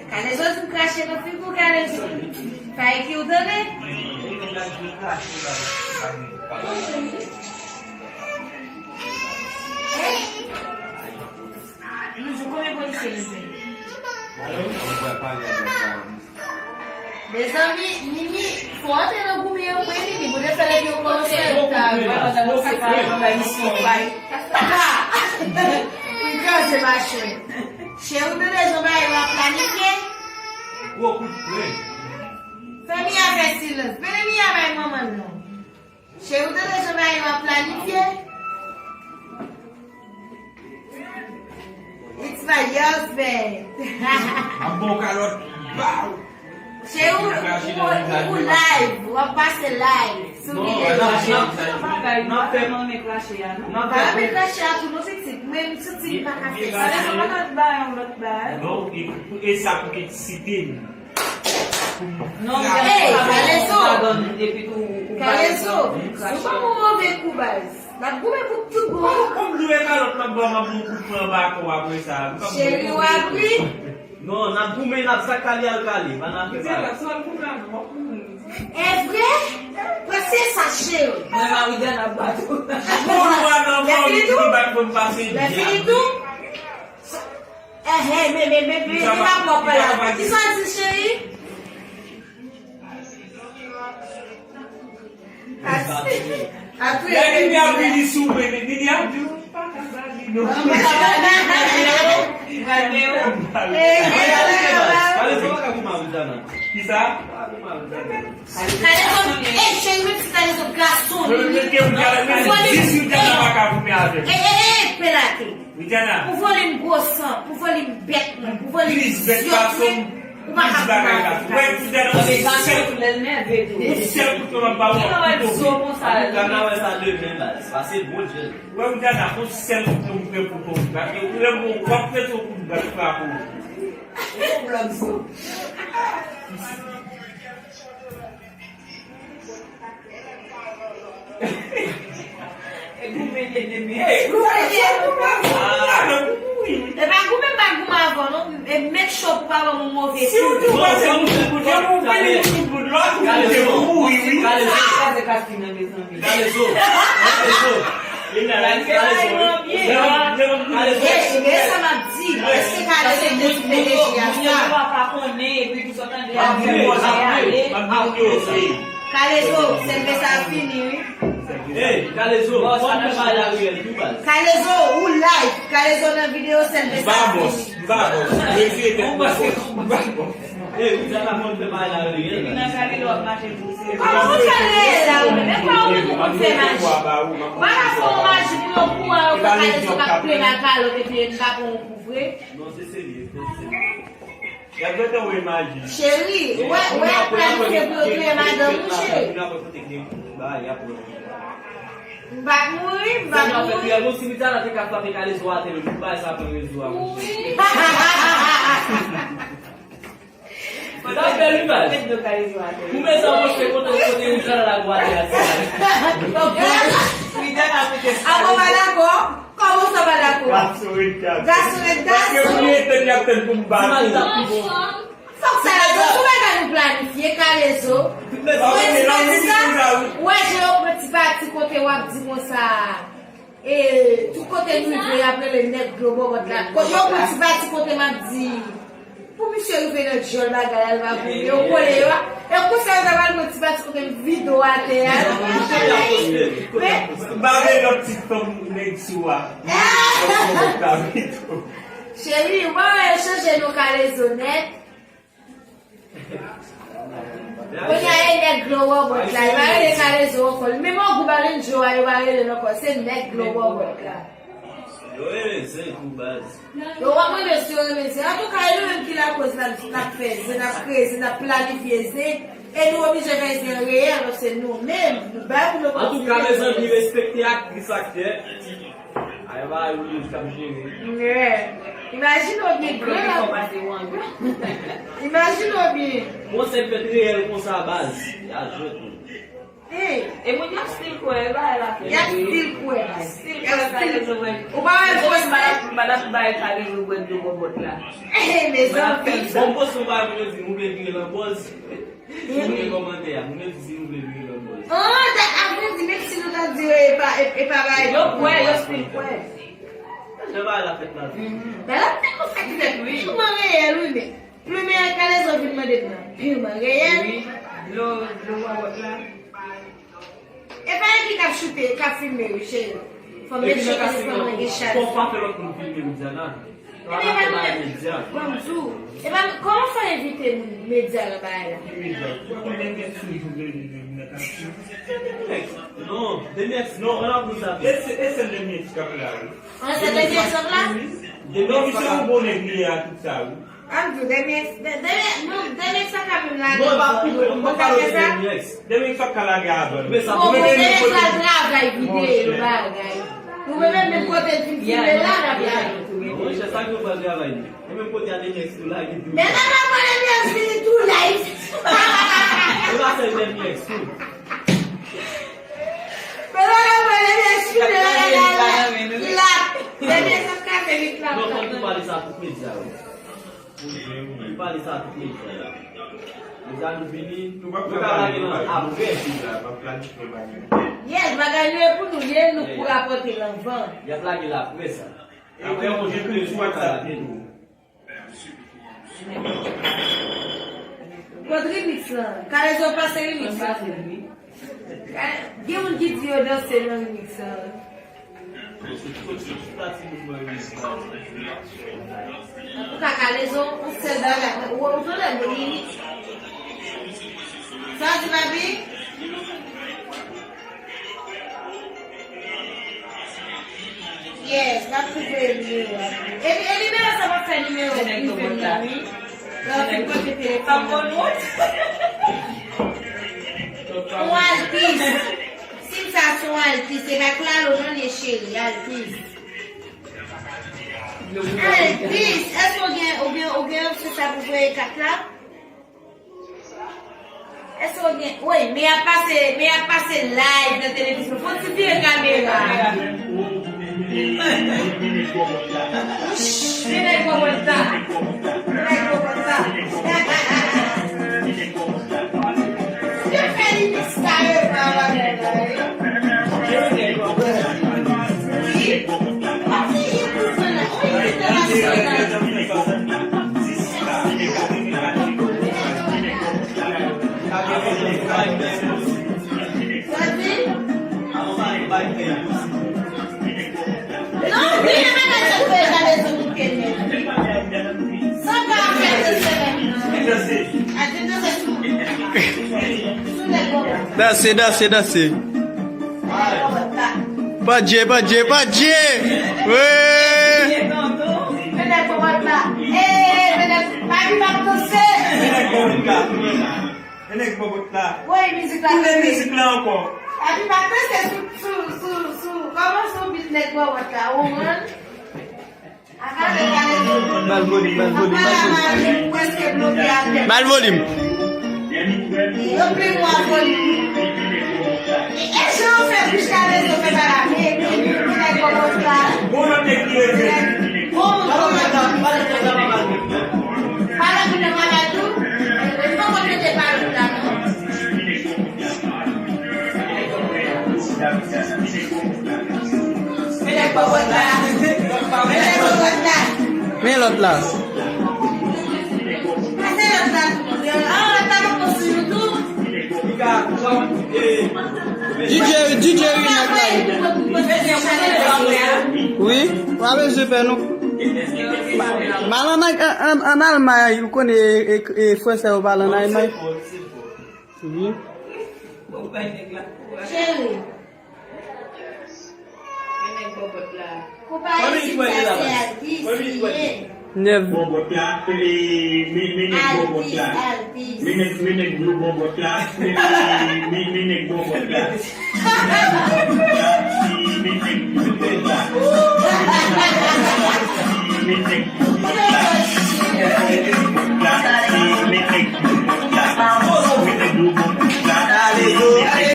Kale zo tu cracher no frigo, kale zo. Fai que o dane? Não jogou nem por isso. Meus amigos, Mimi, foto era o meu com ele, por isso ele viu como você tá. Vai fazer você vai me vai. Então você baixou. Chego de Deus, vai lá planificar. Família vai silêncio, família vai mamãe não. Chego de Deus, vai lá planificar. It's my husband. A boca ela. Chego o live, o passe live. Não tem nome clasheado. Não vai me clashear, tu não sei se mesmo se tu para café. Não, e sabe porque se tem. Não, Caleço, vamos mover Cubas. Na Cuba é muito bom. Como não é caro para bomba muito para baixo a coisa. Chego abrir. Non, nan poumen nan sakali alkali, pa nan fe sa. É vrai? Você sachê. Mwen ma wide nan batou. É filho? É, me na copa lá. Que só existe aí? A tua é me abrir isso, me abriu para casar de novo. Kale zo ka kuma mjana. Kisa? Ei, chega de ficar nesse garçom. Ei, pera aqui. Por volume goção, por volume beto, por volume ziote. Uma rapaz. É bagulho, não é mete chope para não mover. Se eu não fazer um pouco, eu não vejo muito logo. Calezo, você vê essa fininha. Ei, Calezo, pode trabalhar com ele, viu, pai? Calezo, o live. Calezo na video, você vê essa Vamos. Ei, já tá muito trabalhar com ele, né? Como galera, não é pra onde não pode ser mais. Para a forma de loucura, o Calezo tá plena calo que ele tá com o couvre. Não sei se ele Já vou dar uma imagem. Chérie, ouais, pra você bloquear madame, chérie. Bagulho, bagulho. Eu vou se me dar até que a tua ficar zoada, ele não vai saber me zoar. Mas tá bem, velho. Começar você quando eu poder entrar na guarda assim. Agora vai lá agora. Como você vai lá agora? Porque eu queria ter já tempo com barco. Fox, tu vai dar no planifier, Calezo. Ouais, j'ai un petit parti côté wap di kon ça. Et tout côté nous il après le net global là. Quand yo petit parti côté m'a dit. Pour monsieur arriver dans jol bagarre elle va couper. Yo collé yo. Et pour ça ça va le petit parti côté vidéo à terre. Mais Barre notre petit homme nexua. chérie, moi changer nos Calezo net. When I neck glow up with like I carry so called me more gubarin jo I will no cause say neck glow up with like. Eu sei com base. Eu amo de senhor me dizer, ah tu cai no que lá coisa na fez, na crise, na planifier, e no objet fazer real, você não mesmo, vai com En tout cas, mes amis, respectez l'actrice acteur. Aí vai o livro caminho. Imagina o bem, imagina o bem. Você peut créer com sa base. Ajuda. Hey, E moun yak stil kwe, ba la fe. yak stil kwe. Stil kwe kare zo wen. Ou ba wè fos Madame bay kare zo wen do bobot la. Hey, mes amis. Bon boss mou ba mwen di mou vle vire lan boss. Mwen komante ya, mwen di mou vle vire lan boss. Oh, da avon di mek si nou tan di e pa bay. Yo kwe, yo stil kwe. Je ba la fèt la. Da la fèt nou fèt fèt. Pou man reyel ou me. Plou me an kale zo filman det nan. Pou man reyel. Lo wawot la. E pa yon ki kap chute, kap filme ou che. Fò E mèk pi chute nan se pa man ge chal. kon pa fè lòt moun filme ou djanan. E pa nou, bonjou. E pa nou, koman fò evite medya la bay la? Non, Demex, non, on a pou sa fè. Ese Demex kap la. An se demye sop la? Non, mi se ou bonen liye a tout sa ou. Anjou, demye sa kap la. Non, ba pou, on pa palo de Demex. Demex sa kalage a bon. Mè sa Ou pou demye sa travay vide, bagay. Ou mè mè mè kote filme la rabay. Mwen chè sa ki ou pa javay ni. Mwen kote a Demex tou la ki tou. Mè nan la mwen mè spiritou life. Mwen la se Demex tou. Mè nan la mwen mè spiritou la. Demye sa kape mi klap. Non, kon tou pali sa tout medya ou. Tou pali sa tout medya. Mwen jan nou vini, Tou ba mwen ka lage nan apre. Yes, bagay nou e pou nou liye nou pou rapote l'enfant. Ya plage la apre sa. Apre yon jepou sou WhatsApp tou. Kod remix lan. Kare zo pase remix lan. Gen moun ki di yo danse lan remix lan. Pou kakale zo, ou se dan la. Ou zo la de remix. Sa di babi? Yes, la pou ve numero. E numero sa va fè numero. Se nek do bota. La pou kote telefon. Tam kon wot? Um artista. Sim sa son artista. E vai claro, não é cheio. Artista. Artista. Alguém você sabe o que é cacá? Essa alguém. Oi, meia passe live na televisão. Pode se ver a câmera. Vem aí pra botar. Vem aí pra botar. Eu quero ir buscar eu pra verdade. Não, vem mais nessa coisa dessa do que mesmo. Só pra Desce. Badie. Ué! Menina, como é lá? Ei, menina, vai pra você. Enek bobot la. Oi, musique Tou le là. mizik la ankon. A mi pa preste comment son business kwa wata, woman? Mal volume. Presque bloqué à terre. Mal volume. Yo pli mwa volume. E je ou fe jusqu'à les au fait à la vie, menina, como là? Bono tek liye se. Para que não vai tu, eu não vou te para o plano. Menina, como tá? Men lot la. Mas ela tá no possível tudo. DJ Rinak la. Oui, wabè super nou. Balanay an almay, ou kon e fwese ou balanay may. Oui. Chéri, comparé si ça c'est artiste, Nev. Bobot la. Menek bobot la. artiste. Menek blue bobot la. Menek bobot la.